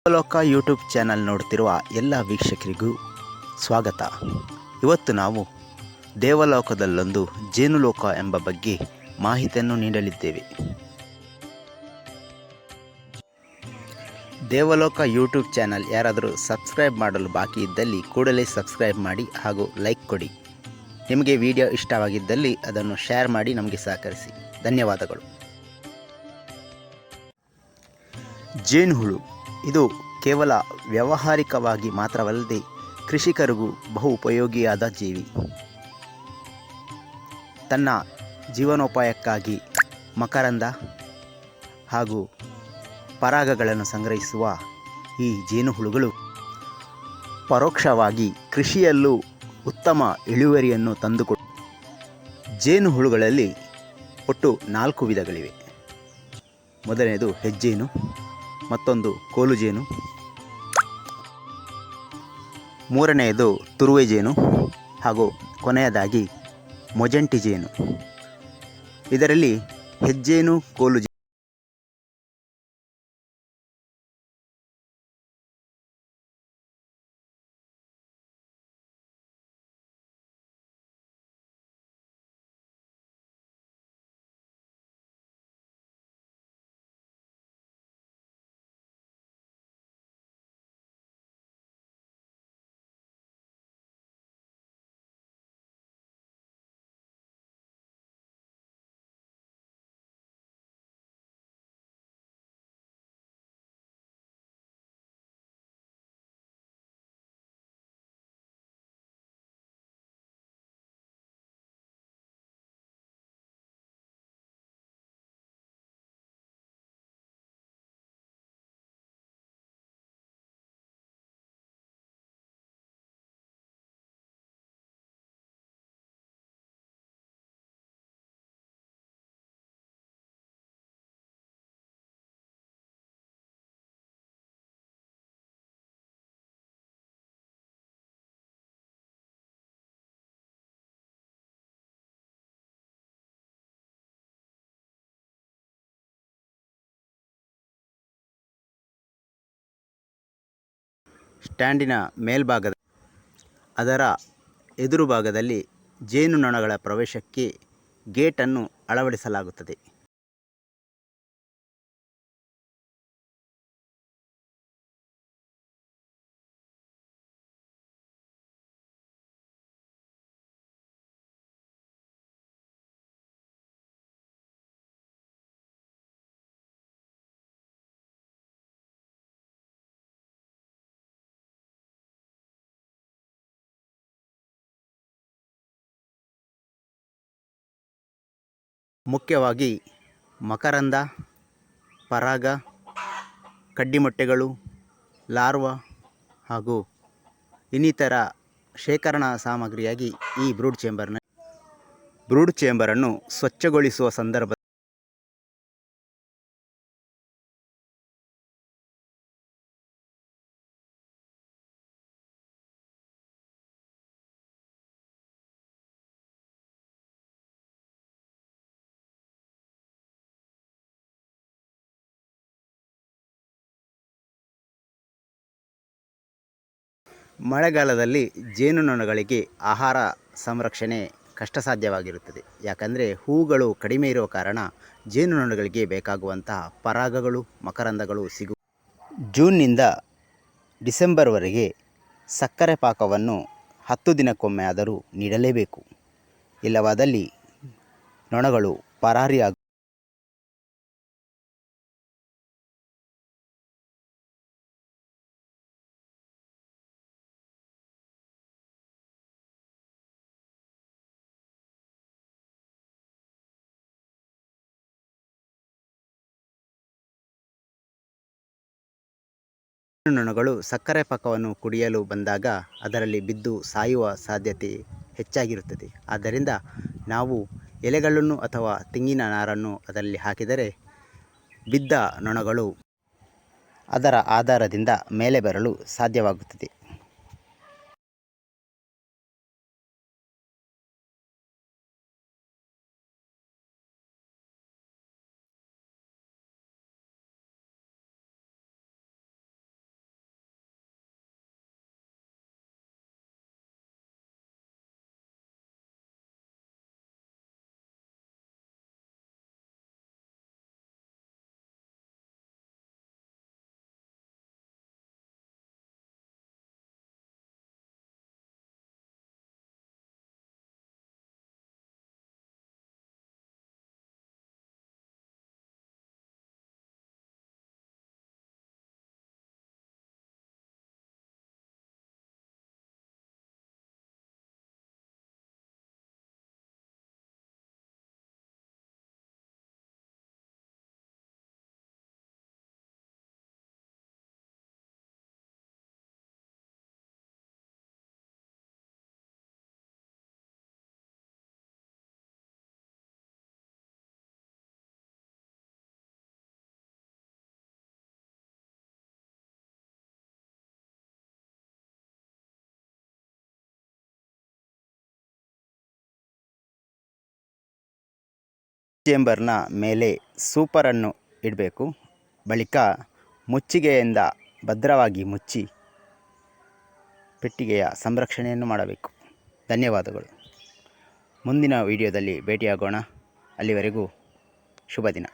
ದೇವಲೋಕ YouTube channel ನೋಡ್ತಿರುವ ಎಲ್ಲ ವೀಕ್ಷಕರಿಗೂ ಸ್ವಾಗತ. ಇವತ್ತು ನಾವು ದೇವಲೋಕದಲ್ಲೊಂದು ಜೇನುಲೋಕ ಎಂಬ ಬಗ್ಗೆ ಮಾಹಿತಿಯನ್ನು ನೀಡಲಿದ್ದೇವೆ. ದೇವಲೋಕ ಯೂಟ್ಯೂಬ್ ಚಾನಲ್ ಯಾರಾದರೂ ಸಬ್ಸ್ಕ್ರೈಬ್ ಮಾಡಲು ಬಾಕಿ ಇದ್ದಲ್ಲಿ ಕೂಡಲೇ ಸಬ್ಸ್ಕ್ರೈಬ್ ಮಾಡಿ ಹಾಗೂ ಲೈಕ್ ಕೊಡಿ. ನಿಮಗೆ ವಿಡಿಯೋ ಇಷ್ಟವಾಗಿದ್ದಲ್ಲಿ ಅದನ್ನು ಶೇರ್ ಮಾಡಿ ನಮಗೆ ಸಹಕರಿಸಿ. ಧನ್ಯವಾದಗಳು. ಜೇನುಹುಳು ಇದು ಕೇವಲ ವ್ಯಾವಹಾರಿಕವಾಗಿ ಮಾತ್ರವಲ್ಲದೆ ಕೃಷಿಕರಿಗೂ ಬಹು ಉಪಯೋಗಿಯಾದ ಜೀವಿ. ತನ್ನ ಜೀವನೋಪಾಯಕ್ಕಾಗಿ ಮಕರಂದ ಹಾಗೂ ಪರಾಗಗಳನ್ನು ಸಂಗ್ರಹಿಸುವ ಈ ಜೇನುಹುಳುಗಳು ಪರೋಕ್ಷವಾಗಿ ಕೃಷಿಯಲ್ಲೂ ಉತ್ತಮ ಇಳುವರಿಯನ್ನು ತಂದುಕೊಡು. ಜೇನುಹುಳುಗಳಲ್ಲಿ ಒಟ್ಟು 4 ವಿಧಗಳಿವೆ. ಮೊದಲನೆಯದು ಹೆಜ್ಜೇನು, ಮತ್ತೊಂದು ಕೋಲುಜೇನು, ಮೂರನೆಯದು ತುರುವೆ ಜೇನು ಹಾಗೂ ಕೊನೆಯದಾಗಿ ಮೊಜೆಂಟಿ ಜೇನು. ಇದರಲ್ಲಿ ಹೆಜ್ಜೇನು, ಕೋಲುಜೇನು ಸ್ಟ್ಯಾಂಡಿನ ಮೇಲ್ಭಾಗದ ಅದರ ಎದುರು ಭಾಗದಲ್ಲಿ ಜೇನುನೊಣಗಳ ಪ್ರವೇಶಕ್ಕೆ ಗೇಟನ್ನು ಅಳವಡಿಸಲಾಗುತ್ತದೆ. ಮುಖ್ಯವಾಗಿ ಮಕರಂದ, ಪರಾಗ, ಕಡ್ಡಿಮೊಟ್ಟೆಗಳು, ಲಾರ್ವಾ ಹಾಗೂ ಇನ್ನಿತರ ಶೇಖರಣಾ ಸಾಮಗ್ರಿಯಾಗಿ ಈ ಬ್ರೂಡ್ ಚೇಂಬರನ್ನು ಸ್ವಚ್ಛಗೊಳಿಸುವ ಸಂದರ್ಭ ಮಳೆಗಾಲದಲ್ಲಿ ಜೇನುನೊಣಗಳಿಗೆ ಆಹಾರ ಸಂರಕ್ಷಣೆ ಕಷ್ಟಸಾಧ್ಯವಾಗಿರುತ್ತದೆ. ಯಾಕಂದರೆ ಹೂಗಳು ಕಡಿಮೆ ಇರುವ ಕಾರಣ ಜೇನುನೊಣಗಳಿಗೆ ಬೇಕಾಗುವಂತಹ ಪರಾಗಗಳು, ಮಕರಂದಗಳು ಜೂನ್ನಿಂದ ಡಿಸೆಂಬರ್ವರೆಗೆ ಸಕ್ಕರೆ ಪಾಕವನ್ನು 10 ದಿನಕ್ಕೊಮ್ಮೆ ಆದರೂ ನೀಡಲೇಬೇಕು. ಇಲ್ಲವಾದಲ್ಲಿ ನೊಣಗಳು ಪರಾರಿಯಾಗುತ್ತವೆ. ಜೇನುನೊಣಗಳು ಸಕ್ಕರೆ ಪಾಕವನ್ನು ಕುಡಿಯಲು ಬಂದಾಗ ಅದರಲ್ಲಿ ಬಿದ್ದು ಸಾಯುವ ಸಾಧ್ಯತೆ ಹೆಚ್ಚಾಗಿರುತ್ತದೆ. ಆದ್ದರಿಂದ ನಾವು ಎಲೆಗಳನ್ನು ಅಥವಾ ತೆಂಗಿನ ನಾರನ್ನು ಅದರಲ್ಲಿ ಹಾಕಿದರೆ ಬಿದ್ದ ನೊಣಗಳು ಅದರ ಆಧಾರದಿಂದ ಮೇಲೆ ಬರಲು ಸಾಧ್ಯವಾಗುತ್ತದೆ. ಚೇಂಬರ್ನ ಮೇಲೆ ಸೂಪರನ್ನು ಇಡಬೇಕು. ಬಳಿಕ ಮುಚ್ಚಿಗೆಯಿಂದ ಭದ್ರವಾಗಿ ಮುಚ್ಚಿ ಪೆಟ್ಟಿಗೆಯ ಸಂರಕ್ಷಣೆಯನ್ನು ಮಾಡಬೇಕು. ಧನ್ಯವಾದಗಳು. ಮುಂದಿನ ವಿಡಿಯೋದಲ್ಲಿ ಭೇಟಿಯಾಗೋಣ. ಅಲ್ಲಿವರೆಗೂ ಶುಭ ದಿನ.